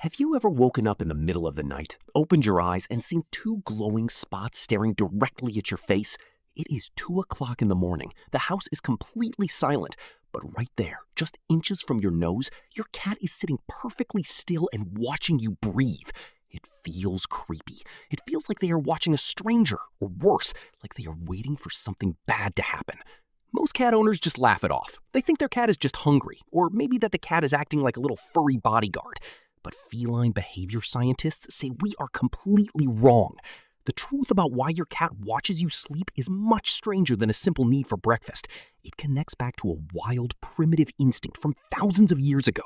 Have you ever woken up in the middle of the night, opened your eyes, and seen two glowing spots staring directly at your face? It is 2 o'clock in the morning. The house is completely silent. But right there, just inches from your nose, your cat is sitting perfectly still and watching you breathe. It feels creepy. It feels like they are watching a stranger, or worse, like they are waiting for something bad to happen. Most cat owners just laugh it off. They think their cat is just hungry, or maybe that the cat is acting like a little furry bodyguard. But feline behavior scientists say we are completely wrong. The truth about why your cat watches you sleep is much stranger than a simple need for breakfast. It connects back to a wild, primitive instinct from thousands of years ago.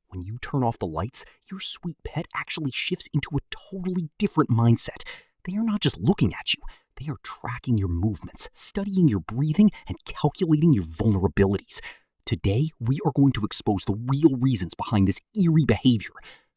When you turn off the lights, your sweet pet actually shifts into a totally different mindset. They are not just looking at you. They are tracking your movements, studying your breathing, and calculating your vulnerabilities. Today, we are going to expose the real reasons behind this eerie behavior.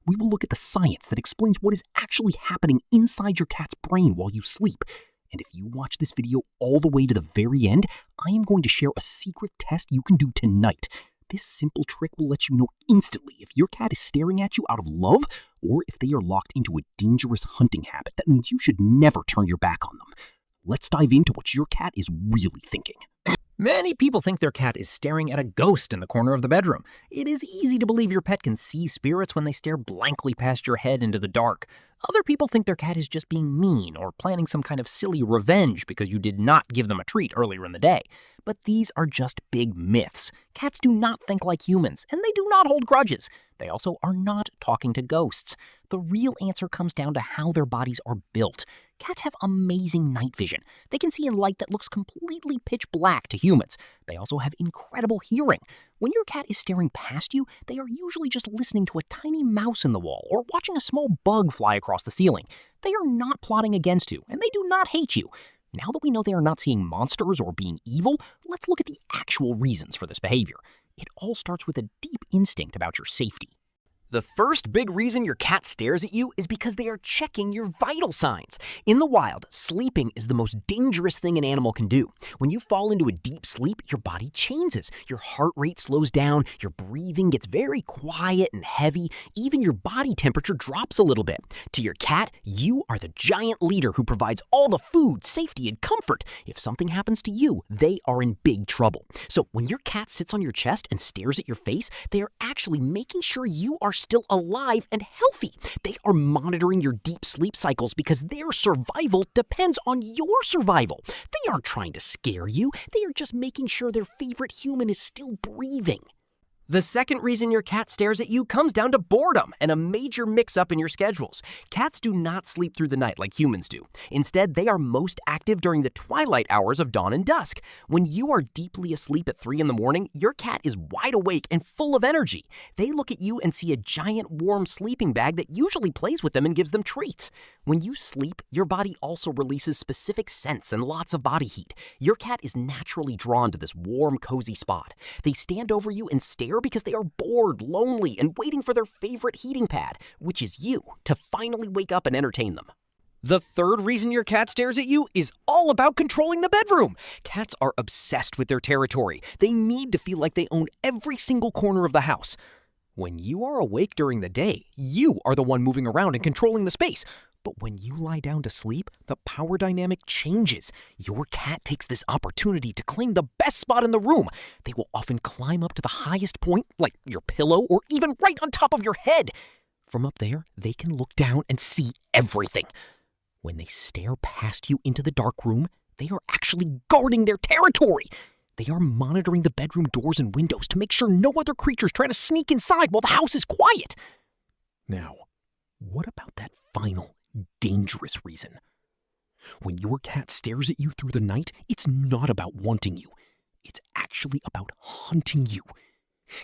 We will look at the science that explains what is actually happening inside your cat's brain while you sleep. And if you watch this video all the way to the very end, I am going to share a secret test you can do tonight. This simple trick will let you know instantly if your cat is staring at you out of love or if they are locked into a dangerous hunting habit that means you should never turn your back on them. Let's dive into what your cat is really thinking. Many people think their cat is staring at a ghost in the corner of the bedroom. It is easy to believe your pet can see spirits when they stare blankly past your head into the dark. Other people think their cat is just being mean or planning some kind of silly revenge because you did not give them a treat earlier in the day. But these are just big myths. Cats do not think like humans, and they do not hold grudges. They also are not talking to ghosts. The real answer comes down to how their bodies are built. Cats have amazing night vision. They can see in light that looks completely pitch black to humans. They also have incredible hearing. When your cat is staring past you, they are usually just listening to a tiny mouse in the wall or watching a small bug fly across the ceiling. They are not plotting against you, and they do not hate you. Now that we know they are not seeing monsters or being evil, let's look at the actual reasons for this behavior. It all starts with a deep instinct about your safety. The first big reason your cat stares at you is because they are checking your vital signs. In the wild, sleeping is the most dangerous thing an animal can do. When you fall into a deep sleep, your body changes. Your heart rate slows down, your breathing gets very quiet and heavy, even your body temperature drops a little bit. To your cat, you are the giant leader who provides all the food, safety, and comfort. If something happens to you, they are in big trouble. So when your cat sits on your chest and stares at your face, they are actually making sure you are still alive and healthy. They are monitoring your deep sleep cycles because their survival depends on your survival. They aren't trying to scare you. They are just making sure their favorite human is still breathing. The second reason your cat stares at you comes down to boredom and a major mix-up in your schedules. Cats do not sleep through the night like humans do. Instead, they are most active during the twilight hours of dawn and dusk. When you are deeply asleep at 3 in the morning, your cat is wide awake and full of energy. They look at you and see a giant warm sleeping bag that usually plays with them and gives them treats. When you sleep, your body also releases specific scents and lots of body heat. Your cat is naturally drawn to this warm, cozy spot. They stand over you and stare because they are bored, lonely, and waiting for their favorite heating pad, which is you, to finally wake up and entertain them. The third reason your cat stares at you is all about controlling the bedroom. Cats are obsessed with their territory. They need to feel like they own every single corner of the house. When you are awake during the day, you are the one moving around and controlling the space. But when you lie down to sleep, the power dynamic changes. Your cat takes this opportunity to claim the best spot in the room. They will often climb up to the highest point, like your pillow, or even right on top of your head. From up there, they can look down and see everything. When they stare past you into the dark room, they are actually guarding their territory. They are monitoring the bedroom doors and windows to make sure no other creatures try to sneak inside while the house is quiet. Now, what about that final dangerous reason? When your cat stares at you through the night, it's not about wanting you. It's actually about hunting you.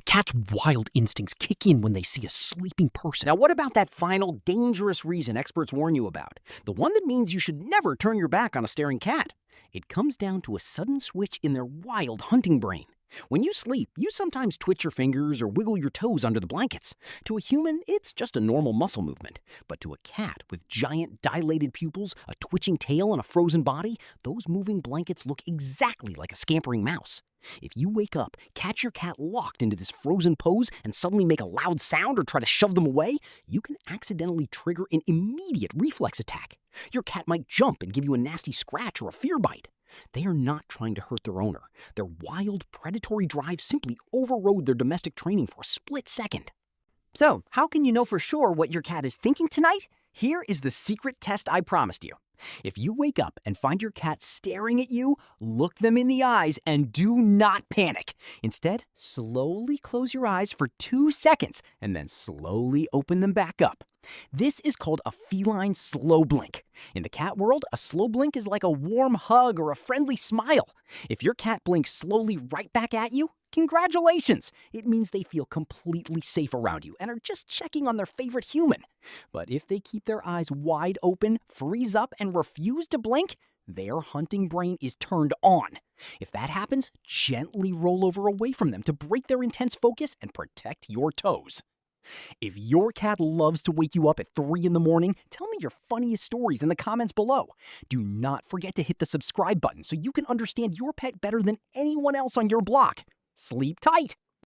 Cats' wild instincts kick in when they see a sleeping person. Now, what about that final dangerous reason experts warn you about? The one that means you should never turn your back on a staring cat. It comes down to a sudden switch in their wild hunting brain. When you sleep, you sometimes twitch your fingers or wiggle your toes under the blankets. To a human, it's just a normal muscle movement. But to a cat with giant dilated pupils, a twitching tail, and a frozen body, those moving blankets look exactly like a scampering mouse. If you wake up, catch your cat locked into this frozen pose, and suddenly make a loud sound or try to shove them away, you can accidentally trigger an immediate reflex attack. Your cat might jump and give you a nasty scratch or a fear bite. They are not trying to hurt their owner. Their wild, predatory drive simply overrode their domestic training for a split second. So, how can you know for sure what your cat is thinking tonight? Here is the secret test I promised you. If you wake up and find your cat staring at you, look them in the eyes and do not panic. Instead, slowly close your eyes for 2 seconds and then slowly open them back up. This is called a feline slow blink. In the cat world, a slow blink is like a warm hug or a friendly smile. If your cat blinks slowly right back at you, congratulations! It means they feel completely safe around you and are just checking on their favorite human. But if they keep their eyes wide open, freeze up, and refuse to blink, their hunting brain is turned on. If that happens, gently roll over away from them to break their intense focus and protect your toes. If your cat loves to wake you up at 3 in the morning, tell me your funniest stories in the comments below. Do not forget to hit the subscribe button so you can understand your pet better than anyone else on your block. Sleep tight!